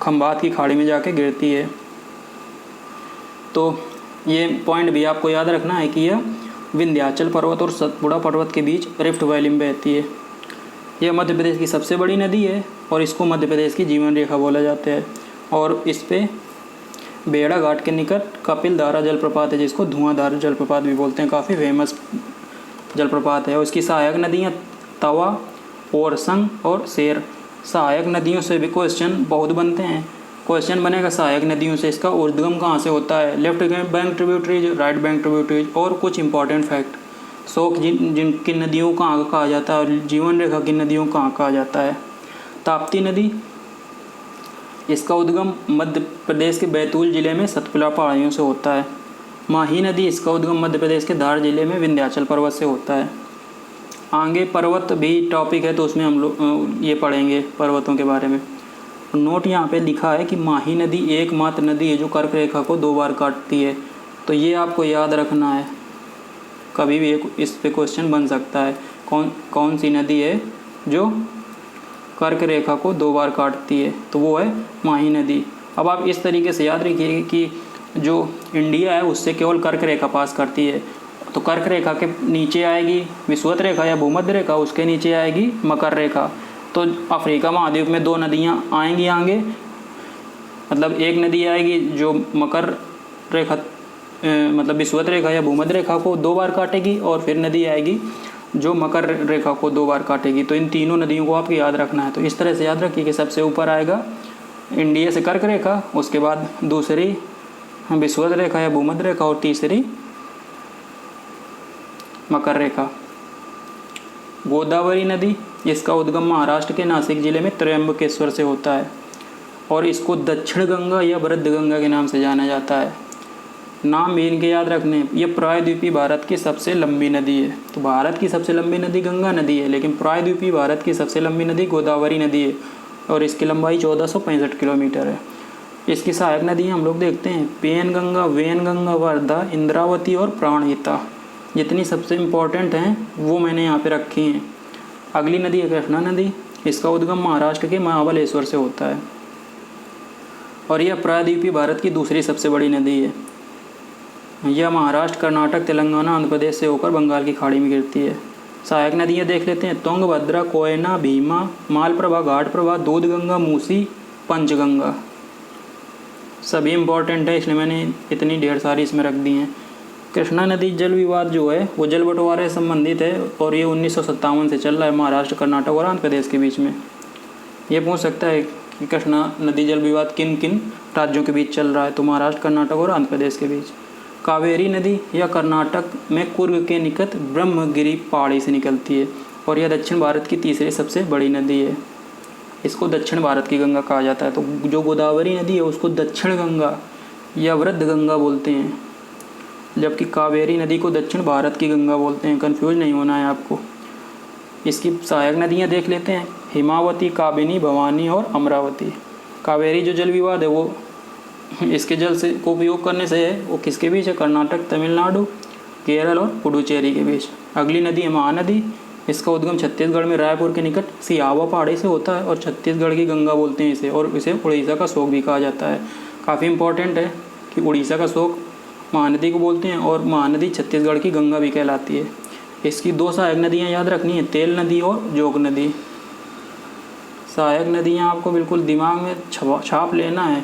खंबात की खाड़ी में जाके गिरती है। तो ये पॉइंट भी आपको याद रखना है कि यह विंध्याचल पर्वत और सतपुड़ा पर्वत के बीच रिफ्ट वैली में बहती है। यह मध्य प्रदेश की सबसे बड़ी नदी है और इसको मध्य प्रदेश की जीवन रेखा बोला जाता है। और इस पे बेड़ा घाट के निकट कपिल धारा जलप्रपात है, जिसको धुआंधार जलप्रपात भी बोलते हैं, काफ़ी फेमस जलप्रपात है। और इसकी सहायक नदियाँ तवा, ओरसंग और शेर। सहायक नदियों से भी क्वेश्चन बहुत बनते हैं। क्वेश्चन बनेगा सहायक नदियों से, इसका उद्गम कहाँ से होता है, left bank tributaries, right bank tributaries, और कुछ इंपॉर्टेंट फैक्ट। शोक जिनकी नदियों को कहाँ कहा जाता है और जीवन रेखा की नदियों को कहाँ कहा जाता है। ताप्ती नदी, इसका उद्गम मध्य प्रदेश के बैतूल जिले में सतपुड़ा पहाड़ियों से होता है। माही नदी, इसका उद्गम मध्य प्रदेश के धार जिले में विंध्याचल पर्वत से होता है। आगे पर्वत भी टॉपिक है तो उसमें हम लोग ये पढ़ेंगे पर्वतों के बारे में। नोट यहाँ पे लिखा है कि माही नदी एकमात्र नदी है जो कर्क रेखा को 2 बार काटती है। तो ये आपको याद रखना है, कभी भी इस पे क्वेश्चन बन सकता है। कौन सी नदी है जो कर्क रेखा को 2 बार काटती है, तो वो है माही नदी। अब आप इस तरीके से याद रखिए कि जो इंडिया है उससे केवल कर्क रेखा पास करती है। तो कर्क रेखा के नीचे आएगी विषुवत रेखा या भूमध्य रेखा, उसके नीचे आएगी मकर रेखा। तो अफ्रीका महाद्वीप में 2 नदियाँ आएंगी आगे, मतलब एक नदी आएगी जो मकर रेखा मतलब विषुवत रेखा या भूमध्य रेखा को 2 बार काटेगी, और फिर नदी आएगी जो मकर रेखा को 2 बार काटेगी। तो इन तीनों नदियों को आपको याद रखना है। तो इस तरह से याद रखिए कि सबसे ऊपर आएगा इंडिया से कर्क रेखा, उसके बाद दूसरी विषुवत रेखा या भूमध्य रेखा, और तीसरी मकर रेखा। गोदावरी नदी, इसका उद्गम महाराष्ट्र के नासिक जिले में त्र्यंबकेश्वर से होता है, और इसको दक्षिण गंगा या वृद्ध गंगा के नाम से जाना जाता है। नाम भी इनके याद रखने। ये प्रायद्वीपीय भारत की सबसे लंबी नदी है। तो भारत की सबसे लंबी नदी गंगा नदी है, लेकिन प्रायद्वीपीय भारत की सबसे लंबी नदी गोदावरी नदी है, और इसकी लंबाई 1465 किलोमीटर है। इसकी सहायक नदियाँ हम लोग देखते हैं पेनगंगा, वेनगंगा, वर्धा, इंद्रावती और प्राणहिता। जितनी सबसे इम्पोर्टेंट हैं वो मैंने यहाँ पे रखी हैं। अगली नदी है कृष्णा नदी। इसका उद्गम महाराष्ट्र के महाबलेश्वर से होता है, और यह प्रायद्वीपीय भारत की दूसरी सबसे बड़ी नदी है। यह महाराष्ट्र, कर्नाटक, तेलंगाना, आंध्र प्रदेश से होकर बंगाल की खाड़ी में गिरती है। सहायक नदियाँ देख लेते हैं तुंगभद्रा, कोयना, भीमा, मालप्रभा, घाटप्रभा, दूधगंगा, मूसी, पंचगंगा। सभी इम्पोर्टेंट है, इसलिए मैंने इतनी ढेर सारी इसमें रख दी हैं। कृष्णा नदी जल विवाद जो है वो जल बंटवारे से संबंधित है, और ये 1957 से चल रहा है महाराष्ट्र, कर्नाटक और आंध्र प्रदेश के बीच में। ये पूछ सकता है कि कृष्णा नदी जल विवाद किन किन राज्यों के बीच चल रहा है, तो महाराष्ट्र, कर्नाटक और आंध्र प्रदेश के बीच। कावेरी नदी यह कर्नाटक में कुर्ग के निकट ब्रह्मगिरी पहाड़ी से निकलती है और यह दक्षिण भारत की तीसरी सबसे बड़ी नदी है। इसको दक्षिण भारत की गंगा कहा जाता है। तो जो गोदावरी नदी है उसको दक्षिण गंगा या वृद्ध गंगा बोलते हैं, जबकि कावेरी नदी को दक्षिण भारत की गंगा बोलते हैं। कन्फ्यूज नहीं होना है आपको। इसकी सहायक नदियाँ देख लेते हैं, हिमावती, काबिनी, भवानी और अमरावती। कावेरी जो जल विवाद है वो इसके जल से को उपयोग करने से है, वो किसके बीच है? कर्नाटक, तमिलनाडु, केरल और पुडुचेरी के बीच। अगली नदी है महानदी। इसका उद्गम छत्तीसगढ़ में रायपुर के निकट सियावा पहाड़ी से होता है और छत्तीसगढ़ की गंगा बोलते हैं इसे, और इसे उड़ीसा का शोक भी कहा जाता है। काफ़ी इंपॉर्टेंट है कि उड़ीसा का शोक महानदी को बोलते हैं और महानदी छत्तीसगढ़ की गंगा भी कहलाती है। इसकी दो सहायक नदियाँ याद रखनी है, तेल नदी और जोग नदी। सहायक नदियाँ आपको बिल्कुल दिमाग में छाप लेना है,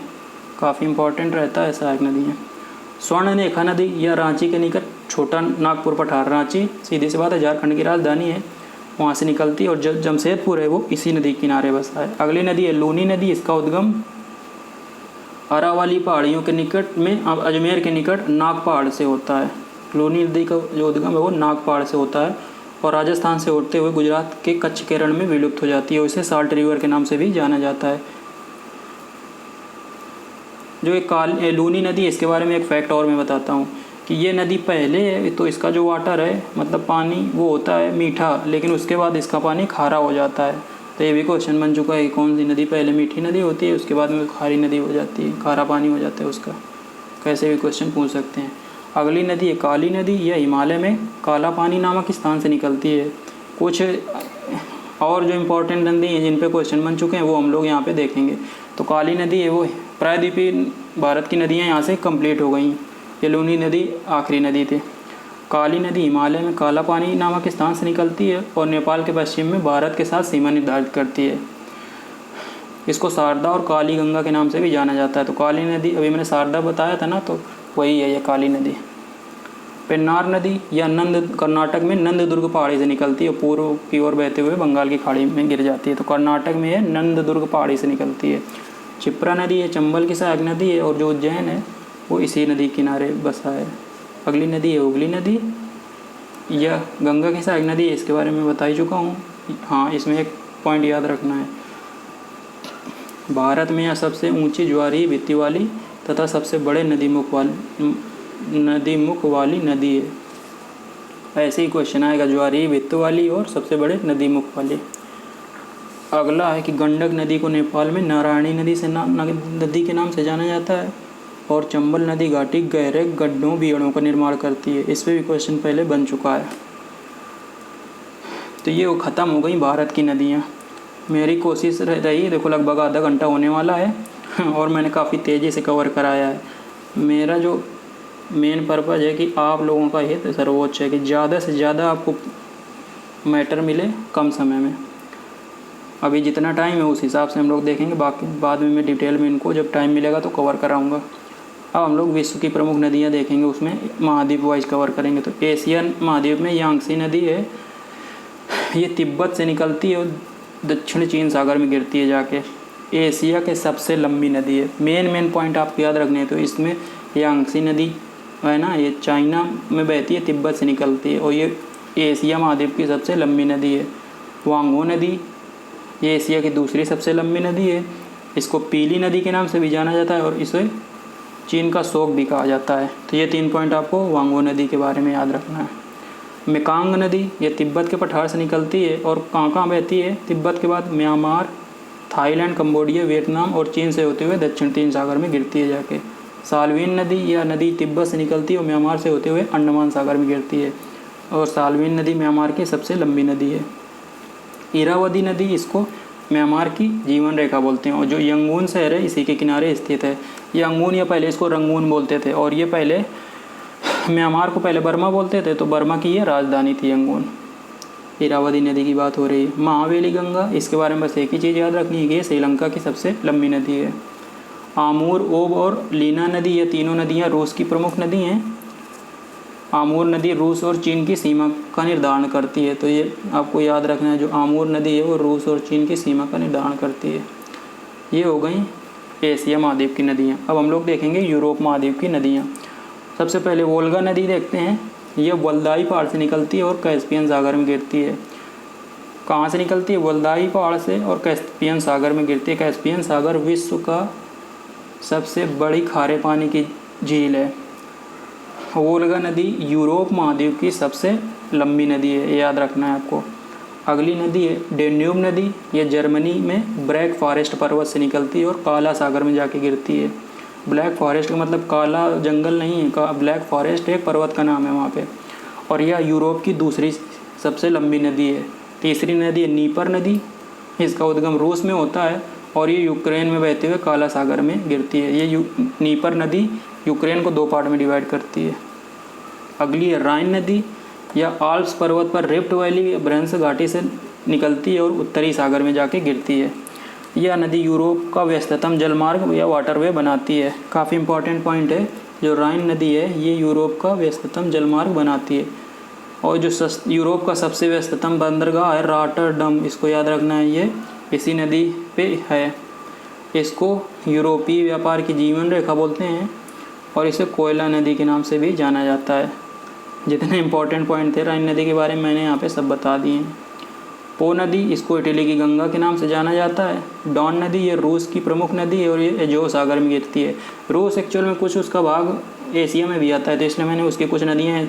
काफ़ी इंपॉर्टेंट रहता है सहायक नदियाँ। स्वर्णरेखा नदी या रांची के निकट छोटा नागपुर पठार, रांची सीधी सी बात है झारखंड की राजधानी है, वहाँ से निकलती है और जमशेदपुर है वो इसी नदी के किनारे बसा है। अगली नदी है लूनी नदी। इसका उद्गम अरावली पहाड़ियों के निकट में अजमेर के निकट नाग पहाड़ से होता है। लूनी नदी का जो उद्गम है वो नाग पहाड़ से होता है और राजस्थान से होते हुए गुजरात के कच्छ के रण में विलुप्त हो जाती है और इसे साल्ट रिवर के नाम से भी जाना जाता है। जो एक लूनी नदी है, इसके बारे में एक फैक्ट और मैं बताता हूँ कि ये नदी पहले है तो इसका जो वाटर है मतलब पानी वो होता है मीठा, लेकिन उसके बाद इसका पानी खारा हो जाता है। तो ये भी क्वेश्चन बन चुका है कि कौन सी नदी पहले मीठी नदी होती है उसके बाद में खारी नदी हो जाती है, खारा पानी हो जाता है उसका, कैसे भी क्वेश्चन पूछ सकते हैं। अगली नदी है काली नदी। यह हिमालय में काला पानी नामक स्थान से निकलती है। कुछ और जो इम्पोर्टेंट नदी हैं जिन पे क्वेश्चन बन चुके हैं वो हम लोग यहाँ पे देखेंगे। तो काली नदी है वो प्रायद्वीपीय भारत की नदियाँ यहाँ से कंप्लीट हो गई। ये लूनी नदी आखिरी नदी थी। काली नदी हिमालय में काला पानी नामक स्थान से निकलती है और नेपाल के पश्चिम में भारत के साथ सीमा निर्धारित करती है। इसको शारदा और काली गंगा के नाम से भी जाना जाता है। तो काली नदी अभी मैंने शारदा बताया था ना, तो वही है ये काली नदी। पेन्नार नदी या कर्नाटक में नंददुर्ग पहाड़ी से निकलती है, पूर्व की ओर बहते हुए बंगाल की खाड़ी में गिर जाती है। तो कर्नाटक में है नंददुर्ग पहाड़ी से निकलती है। क्षिप्रा नदी है चंबल की सहायक नदी है और जो उज्जैन है वो इसी नदी किनारे बसा है। अगली नदी है हुगली नदी। यह गंगा की सहायक नदी है, इसके बारे में बता ही चुका हूँ। हाँ, इसमें एक पॉइंट याद रखना है, भारत में यह सबसे ऊंची ज्वारीय भित्ति वाली तथा सबसे बड़े नदीमुख वाली नदी है। ऐसे ही क्वेश्चन आएगा, ज्वारीय भित्ति वाली और सबसे बड़े नदीमुख वाली। अगला है कि गंडक नदी को नेपाल में नारायणी नदी से नदी के नाम से जाना जाता है और चंबल नदी घाटी गहरे गड्ढों बीड़ों का निर्माण करती है। इस पर भी क्वेश्चन पहले बन चुका है। तो ये वो ख़त्म हो गई भारत की नदियाँ। मेरी कोशिश रही, देखो लगभग आधा घंटा होने वाला है और मैंने काफ़ी तेज़ी से कवर कराया है। मेरा जो मेन पर्पज़ है कि आप लोगों का हित सर्वोच्च है कि ज़्यादा से ज़्यादा आपको मैटर मिले कम समय में। अभी जितना टाइम है उस हिसाब से हम लोग देखेंगे, बाकी बाद में मैं डिटेल में इनको जब टाइम मिलेगा तो कवर कराऊंगा। अब हम लोग विश्व की प्रमुख नदियां देखेंगे, उसमें महाद्वीप वाइज कवर करेंगे। तो एशियन महाद्वीप में यांगसी नदी है, ये तिब्बत से निकलती है और दक्षिण चीन सागर में गिरती है जाके। एशिया के सबसे लंबी नदी है। मेन पॉइंट आपको याद रखने हैं। तो इसमें यांगसी नदी है ना, ये चाइना में बहती है, तिब्बत से निकलती है और ये एशिया महाद्वीप की सबसे लंबी नदी है। वांगो नदी ये एशिया की दूसरी सबसे लंबी नदी है। इसको पीली नदी के नाम से भी जाना जाता है और इसे चीन का शोक भी कहा जाता है। तो ये 3 पॉइंट आपको वांगो नदी के बारे में याद रखना है। मेकांग नदी ये तिब्बत के पठार से निकलती है और कहाँ बहती है? तिब्बत के बाद म्यांमार, थाईलैंड, कंबोडिया, वियतनाम और चीन से होते हुए दक्षिण चीन सागर में गिरती है जाके। साल्वीन नदी यह नदी तिब्बत से निकलती है और म्यांमार से होते हुए अंडमान सागर में गिरती है और साल्वीन नदी म्यांमार की सबसे लंबी नदी है। इरावदी नदी इसको म्यांमार की जीवन रेखा बोलते हैं और जो यंगून शहर है इसी के किनारे स्थित है। यंगून या पहले इसको रंगून बोलते थे और ये पहले म्यांमार को पहले बर्मा बोलते थे, तो बर्मा की ये राजधानी थी यंगून। इरावदी नदी की बात हो रही है। महावेली गंगा, इसके बारे में बस एक ही चीज़ याद रखनी है कि ये श्रीलंका की सबसे लंबी नदी है। आमूर, ओब और लीना नदी, ये तीनों नदियाँ रूस की प्रमुख नदी हैं आमूर नदी रूस और चीन की सीमा का निर्धारण करती है। तो ये आपको याद रखना है, जो आमूर नदी है वो रूस और चीन की सीमा का निर्धारण करती है। ये हो गई एशिया महाद्वीप की नदियाँ। अब हम लोग देखेंगे यूरोप महाद्वीप की नदियाँ। सबसे पहले वोल्गा नदी देखते हैं। यह वल्दाई पहाड़ से निकलती है और कैस्पियन सागर में गिरती है। कहाँ से निकलती है? वल्दाई पहाड़ से और कैस्पियन सागर में गिरती है। कैस्पियन सागर विश्व का सबसे बड़ी खारे पानी की झील है। वोल्गा नदी यूरोप महाद्वीप की सबसे लंबी नदी है, ये याद रखना है आपको। अगली नदी है डेन्यूब नदी। यह जर्मनी में ब्लैक फॉरेस्ट पर्वत से निकलती है और काला सागर में जाके गिरती है। ब्लैक फॉरेस्ट का मतलब काला जंगल नहीं है, ब्लैक फॉरेस्ट एक पर्वत का नाम है वहाँ पे। और यह यूरोप की दूसरी सबसे लंबी नदी है। तीसरी नदी है नीपर नदी। इसका उद्गम रूस में होता है और ये यूक्रेन में बहते हुए काला सागर में गिरती है। ये नीपर नदी यूक्रेन को 2 पार्ट में डिवाइड करती है। अगली है राइन नदी। यह आल्प्स पर्वत पर रिफ्ट वैली ब्रेंस घाटी से निकलती है और उत्तरी सागर में जाके गिरती है। यह नदी यूरोप का व्यस्ततम जलमार्ग या वाटरवे बनाती है। काफ़ी इंपॉर्टेंट पॉइंट है, जो राइन नदी है ये यूरोप का व्यस्ततम जलमार्ग बनाती है। और जो यूरोप का सबसे व्यस्ततम बंदरगाह है रॉटरडम, इसको याद रखना है, ये इसी नदी पे है। इसको यूरोपीय व्यापार की जीवन रेखा बोलते हैं और इसे कोयला नदी के नाम से भी जाना जाता है। जितने इंपॉर्टेंट पॉइंट थे राइन नदी के बारे में मैंने यहाँ पे सब बता दिए हैं। पो नदी, इसको इटली की गंगा के नाम से जाना जाता है। डॉन नदी ये रूस की प्रमुख नदी है और ये एजो सागर में गिरती है। रूस एक्चुअल में कुछ उसका भाग एशिया में भी आता है, तो इसलिए मैंने उसकी कुछ नदियाँ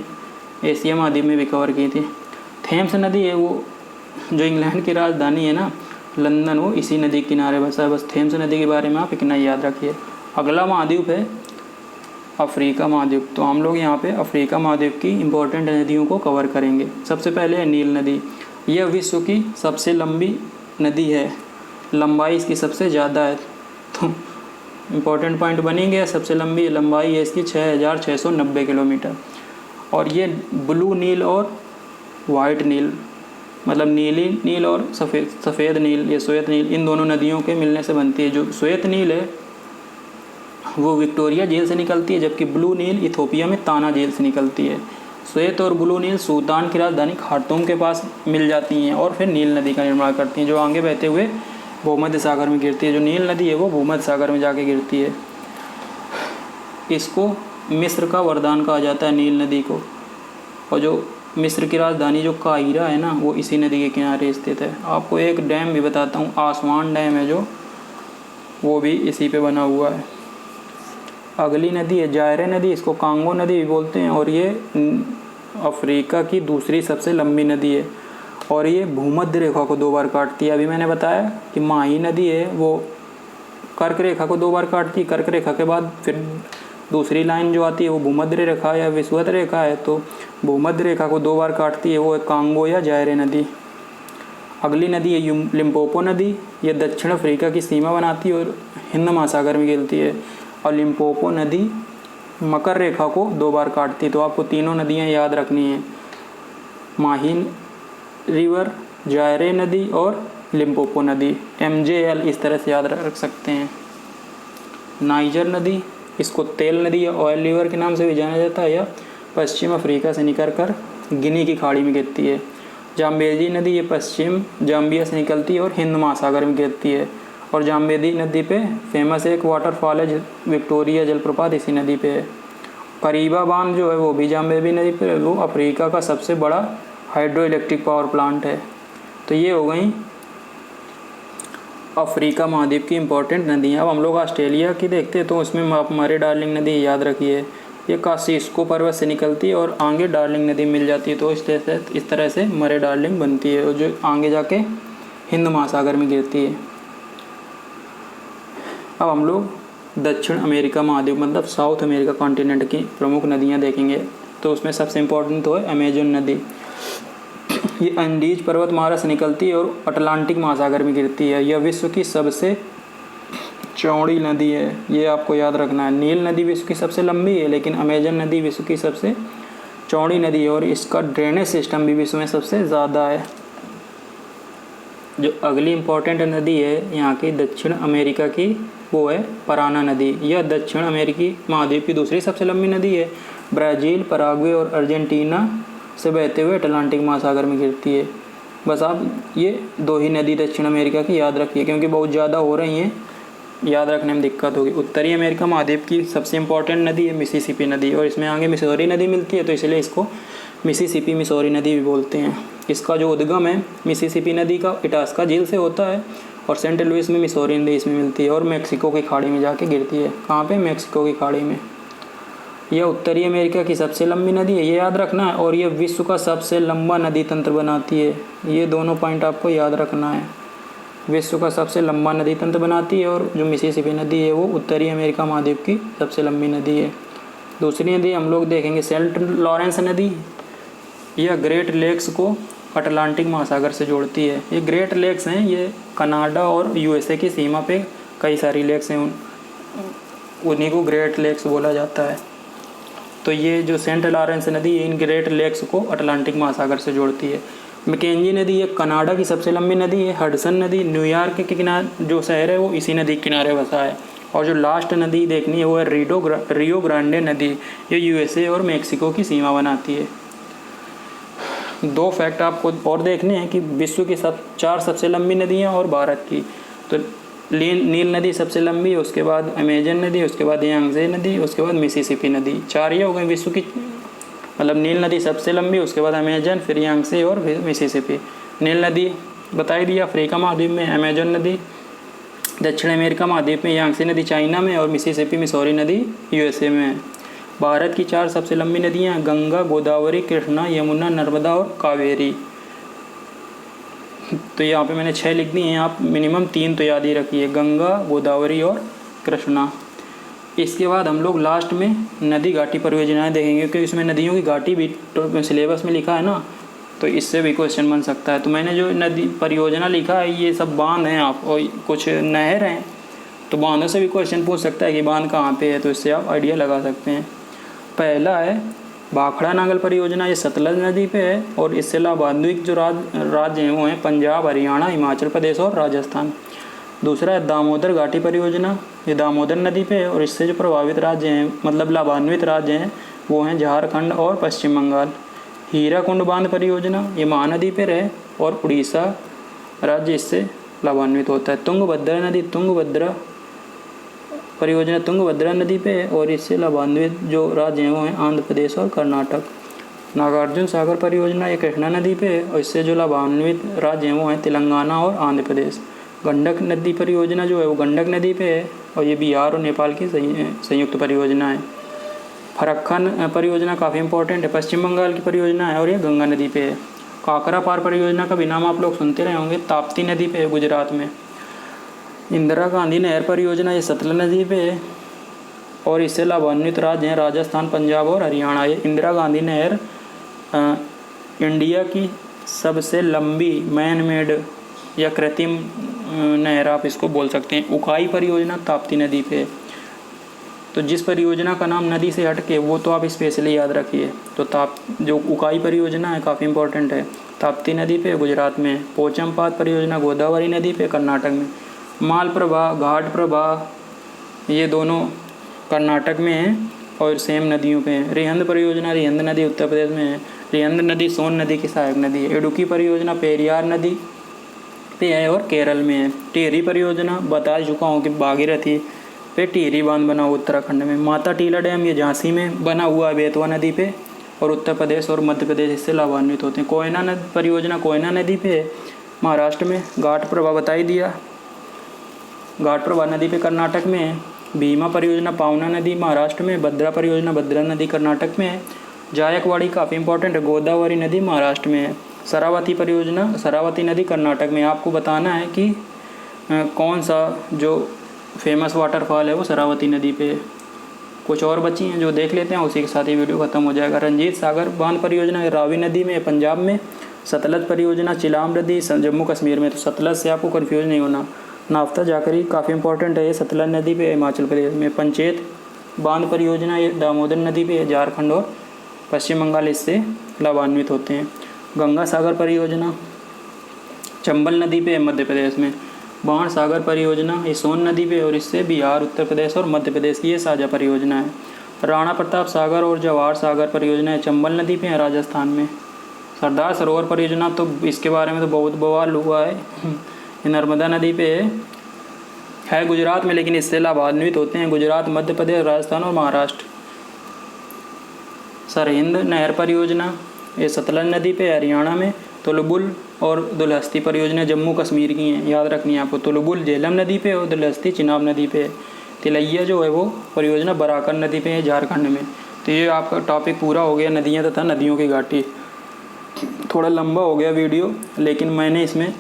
एशिया महाद्वीप में भी कवर की थी। थेम्स नदी है वो जो इंग्लैंड की राजधानी है ना लंदन, वो इसी नदी के किनारे बसा है। बस थेम्स नदी के बारे में आप इतना याद रखिए। अगला महाद्वीप है अफ्रीका महाद्वीप। तो हम लोग यहाँ पे अफ्रीका महाद्वीप की इम्पोर्टेंट नदियों को कवर करेंगे। सबसे पहले है नील नदी। यह विश्व की सबसे लंबी नदी है, लंबाई इसकी सबसे ज़्यादा है। तो इम्पोर्टेंट पॉइंट बनी गया, सबसे लंबी लंबाई है इसकी 6690 किलोमीटर। और ये ब्लू नील और वाइट नील, मतलब नीली नील और सफ़ेद नील, ये श्वेत नील, इन दोनों नदियों के मिलने से बनती है। जो श्वेत नील है वो विक्टोरिया झील से निकलती है, जबकि ब्लू नील इथोपिया में ताना झील से निकलती है। श्वेत और ब्लू नील सूडान की राजधानी खार्तूम के पास मिल जाती हैं और फिर नील नदी का निर्माण करती हैं, जो आगे बहते हुए भूमध्य सागर में गिरती है। जो नील नदी है वो भूमध्य सागर में जाके गिरती है। इसको मिस्र का वरदान कहा जाता है, नील नदी को। और जो मिस्र की राजधानी जो काहिरा है ना, वो इसी नदी के किनारे स्थित है। आपको एक डैम भी बताता हूँ, आसवान डैम है जो, वो भी इसी पे बना हुआ है। अगली नदी है जायरे नदी, इसको कांगो नदी भी बोलते हैं और ये अफ्रीका की दूसरी सबसे लंबी नदी है और ये भूमध्य रेखा को 2 बार काटती है। अभी मैंने बताया कि माही नदी है वो कर्क रेखा को 2 बार काटती है। कर्क रेखा के बाद फिर दूसरी लाइन जो आती है वो भूमध्य रेखा या विषुवत रेखा है, तो भूमध्य रेखा को 2 बार काटती है, वो है कांगो या जायरे नदी। अगली नदी है लिम्पोपो नदी। ये दक्षिण अफ्रीका की सीमा बनाती है और हिंद महासागर में गिरती है। और लिम्पोपो नदी मकर रेखा को 2 बार काटती है। तो आपको तीनों नदियाँ याद रखनी हैं, माहिन रिवर, जायरे नदी और लिम्पोपो नदी। MJL इस तरह से याद रख सकते हैं। नाइजर नदी, इसको तेल नदी या ऑयल रिवर के नाम से भी जाना जाता है, या पश्चिम अफ्रीका से निकलकर गिनी की खाड़ी में गिरती है। जाम्बेजी नदी ये पश्चिम जाम्बिया से निकलती है और हिंद महासागर में गिरती है। और जाम्बेजी नदी पे फेमस एक वाटरफॉल है विक्टोरिया जलप्रपात, इसी नदी पे है। करीबा बांध जो है वो भी जाम्बेजी नदी पे, वो अफ्रीका का सबसे बड़ा हाइड्रो इलेक्ट्रिक पावर प्लांट है। तो ये हो गई अफ्रीका महाद्वीप की इम्पोर्टेंट नदियाँ। अब हम लोग ऑस्ट्रेलिया की देखते हैं, तो उसमें आप मरे डार्लिंग नदी याद रखिए, ये कासिस्को पर्वत से निकलती है और आगे डार्लिंग नदी मिल जाती है। तो इस तरह से मरे डार्लिंग बनती है और जो आगे जाके हिंद महासागर में गिरती है। अब हम लोग दक्षिण अमेरिका महाद्वीप मतलब साउथ अमेरिका कॉन्टिनेंट की प्रमुख नदियाँ देखेंगे। तो उसमें सबसे इम्पोर्टेंट तो है अमेजन नदी। ये अंडीज पर्वतमाला से निकलती है और अटलांटिक महासागर में गिरती है। यह विश्व की सबसे चौड़ी नदी है, ये आपको याद रखना है। नील नदी विश्व की सबसे लंबी है, लेकिन अमेजन नदी विश्व की सबसे चौड़ी नदी है और इसका ड्रेनेज सिस्टम भी विश्व में सबसे ज़्यादा है। जो अगली इम्पोर्टेंट नदी है यहाँ की दक्षिण अमेरिका की, वो है पराना नदी। यह दक्षिण अमेरिकी महाद्वीप की दूसरी सबसे लंबी नदी है। ब्राज़ील, पराग्वे और अर्जेंटीना से बहते हुए अटलांटिक महासागर में गिरती है। बस आप ये 2 ही नदी दक्षिण अमेरिका की याद रखिए, क्योंकि बहुत ज़्यादा हो रही हैं, याद रखने में दिक्कत होगी। उत्तरी अमेरिका महाद्वीप की सबसे इम्पोर्टेंट नदी है मिसिसिपी नदी, और इसमें आगे मिसौरी नदी मिलती है, तो इसलिए इसको मिसिसिपी मिसौरी नदी भी बोलते हैं। इसका जो उद्गम है मिसिसिपी नदी का इटास्का झील से होता है, और सेंट लुइस में मिसौरी नदी इसमें मिलती है और मेक्सिको की खाड़ी में जाके गिरती है। कहाँ पे? मेक्सिको की खाड़ी में। यह उत्तरी अमेरिका की सबसे लंबी नदी है, ये याद रखना है, और यह विश्व का सबसे लंबा नदी तंत्र बनाती है। ये दोनों पॉइंट आपको याद रखना है। विश्व का सबसे लंबा नदी तंत्र बनाती है, और जो मिसिसिपी नदी है वो उत्तरी अमेरिका महाद्वीप की सबसे लंबी नदी है। दूसरी नदी हम लोग देखेंगे सेंट लॉरेंस नदी। यह ग्रेट लेक्स को अटलांटिक महासागर से जोड़ती है। ये ग्रेट लेक्स हैं, ये कनाडा और यूएसए की सीमा पे कई सारी लेक्स हैं, उन्हीं को ग्रेट लेक्स बोला जाता है। तो ये जो सेंट लॉरेंस नदी इन ग्रेट लेक्स को अटलांटिक महासागर से जोड़ती है। मैकेंजी नदी ये कनाडा की सबसे लंबी नदी है। हडसन नदी न्यूयॉर्क के किनारे जो शहर है वो इसी नदी के किनारे बसा है। और जो लास्ट नदी देखनी है वो है रियो ग्रांडे नदी, ये यूएसए और मेक्सिको की सीमा बनाती है। 2 फैक्ट आपको और देखने हैं कि विश्व की 4 सबसे लंबी नदियाँ और भारत की। तो नील नदी सबसे लंबी है, उसके बाद अमेजन नदी, उसके बाद यांगजे नदी, उसके बाद मिसिसिपी नदी। 4 ये हो गई विश्व की, मतलब नील नदी सबसे लंबी, उसके बाद अमेजन, फिर यांगजे और फिर मिसिसिपी। नील नदी बता ही दिया अफ्रीका महाद्वीप में, अमेजन नदी दक्षिण अमेरिका महाद्वीप में, यांगजे नदी चाइना में और मिसिसिपी मिसौरी नदी यूएसए में है। भारत की 4 सबसे लंबी नदियाँ गंगा, गोदावरी, कृष्णा, यमुना, नर्मदा और कावेरी। तो यहाँ पे मैंने 6 लिख दी हैं, आप मिनिमम 3 तो याद ही रखिए, गंगा, गोदावरी और कृष्णा। इसके बाद हम लोग लास्ट में नदी घाटी परियोजनाएं देखेंगे, क्योंकि इसमें नदियों की घाटी भी तो सिलेबस में लिखा है ना, तो इससे भी क्वेश्चन बन सकता है। तो मैंने जो नदी परियोजना लिखा है ये सब बांध हैं, आप और कुछ नहर हैं, तो बांधों से भी क्वेश्चन पूछ सकता है कि बांध कहाँ पे है, तो इससे आप आइडिया लगा सकते हैं। पहला है भाखड़ा नांगल परियोजना, ये सतलज नदी पे है, और इससे लाभान्वित जो राज्य हैं वो हैं पंजाब, हरियाणा, हिमाचल प्रदेश और राजस्थान। दूसरा है दामोदर घाटी परियोजना, ये दामोदर नदी पे है, और इससे जो प्रभावित राज्य हैं मतलब लाभान्वित राज्य हैं वो हैं झारखंड और पश्चिम बंगाल। हीराकुंड बांध परियोजना, ये महानदी पर है और उड़ीसा राज्य इससे लाभान्वित होता है। तुंगभद्रा नदी, तुंगभद्रा परियोजना तुंगभद्रा नदी पे है, और इससे लाभान्वित जो राज्य हैं वो हैं आंध्र प्रदेश और कर्नाटक। नागार्जुन सागर परियोजना ये कृष्णा नदी पे है, और इससे जो लाभान्वित राज्य हैं वो हैं तेलंगाना और आंध्र प्रदेश। गंडक नदी परियोजना जो है वो गंडक नदी पे है, और ये बिहार और नेपाल की संयुक्त परियोजना है। फरक्का परियोजना काफ़ी इंपॉर्टेंट है, पश्चिम बंगाल की परियोजना है, और ये गंगा नदी पे है। काकरा पार परियोजना का भी नाम आप लोग सुनते रहे होंगे, ताप्ती नदी पे है गुजरात में। इंदिरा गांधी नहर परियोजना ये सतलज नदी पे है, और इससे लाभान्वित राज्य हैं राजस्थान, पंजाब और हरियाणा। ये इंदिरा गांधी नहर इंडिया की सबसे लंबी मैन मेड या कृत्रिम नहर आप इसको बोल सकते हैं। उकाई परियोजना ताप्ती नदी पे है, तो जिस परियोजना का नाम नदी से हटके वो तो आप स्पेशली याद रखिए। तो जो उकाई परियोजना है काफ़ी इंपॉर्टेंट है, ताप्ती नदी पे गुजरात में। पोचमपात परियोजना गोदावरी नदी पे कर्नाटक में। मालप्रभा, घाट प्रभा ये दोनों कर्नाटक में हैं और सेम नदियों पे हैं। रिहंद परियोजना रिहंद नदी उत्तर प्रदेश में है। रिहंद नदी सोन नदी की सहायक नदी है। इडुक्की परियोजना पेरियार नदी पे है और केरल में है। टिहरी परियोजना बता चुका हूँ कि भागीरथी पे टिहरी बांध बना हुआ उत्तराखंड में। माता टीला डैम ये झांसी में बना हुआ है बेतवा नदी पे, और उत्तर प्रदेश और मध्य प्रदेश इससे लाभान्वित होते हैं। कोयना परियोजना कोयना नदी पे है महाराष्ट्र में। घाट प्रभा बता ही दिया, घाट प्रभा नदी पे कर्नाटक में है। भीमा परियोजना पावना नदी महाराष्ट्र में। भद्रा परियोजना भद्रा नदी कर्नाटक में है। जायकवाड़ी काफ़ी इंपॉर्टेंट है, गोदावरी नदी महाराष्ट्र में है। शरावती परियोजना शरावती नदी कर्नाटक में। आपको बताना है कि कौन सा जो फेमस वाटरफॉल है वो शरावती नदी पे है। कुछ और बची हैं जो देख लेते हैं, उसी के साथ ही वीडियो खत्म हो जाएगा। रंजीत सागर बांध परियोजना रावी नदी में पंजाब में। सतलज परियोजना चिलाम नदी जम्मू कश्मीर में। तो सतलज से आपको कन्फ्यूज नहीं होना। नाफ्ता जाकरी काफ़ी इंपॉर्टेंट है, ये सतलज नदी पे हिमाचल प्रदेश में। पंचेत बांध परियोजना ये दामोदर नदी पे है, झारखंड और पश्चिम बंगाल इससे लाभान्वित होते हैं। गंगा सागर परियोजना चंबल नदी पे है मध्य प्रदेश में। बाण सागर परियोजना ये सोन नदी पे और इससे बिहार, उत्तर प्रदेश और मध्य प्रदेश की ये साझा परियोजना है। राणा प्रताप सागर और जवाहर सागर परियोजना चंबल नदी पे है राजस्थान में। सरदार सरोवर परियोजना तो इसके बारे में तो बहुत बवाल हुआ है, ये नर्मदा नदी पे है गुजरात में, लेकिन इससे लाभान्वित होते हैं गुजरात, मध्य प्रदेश, राजस्थान और महाराष्ट्र। सरहिंद नहर परियोजना ये सतलज नदी पे हरियाणा में। तुलबुल और दुलहस्ती परियोजना जम्मू कश्मीर की हैं, याद रखनी है आपको। तुलबुल झेलम नदी पे और दुलहस्ती चिनाब नदी पे है। तिलैया जो है वो परियोजना बराकर नदी पे है झारखंड में। तो ये आपका टॉपिक पूरा हो गया, नदियाँ तथा नदियों की घाटी। थोड़ा लंबा हो गया वीडियो, लेकिन मैंने इसमें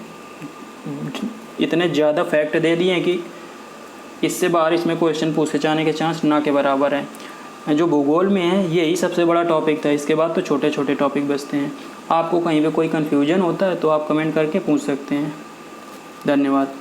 इतने ज़्यादा फैक्ट दे दिए हैं कि इससे बाहर इसमें क्वेश्चन पूछे जाने के चांस ना के बराबर हैं। जो भूगोल में है यही सबसे बड़ा टॉपिक था, इसके बाद तो छोटे छोटे टॉपिक बचते हैं। आपको कहीं पे कोई कन्फ्यूजन होता है तो आप कमेंट करके पूछ सकते हैं। धन्यवाद।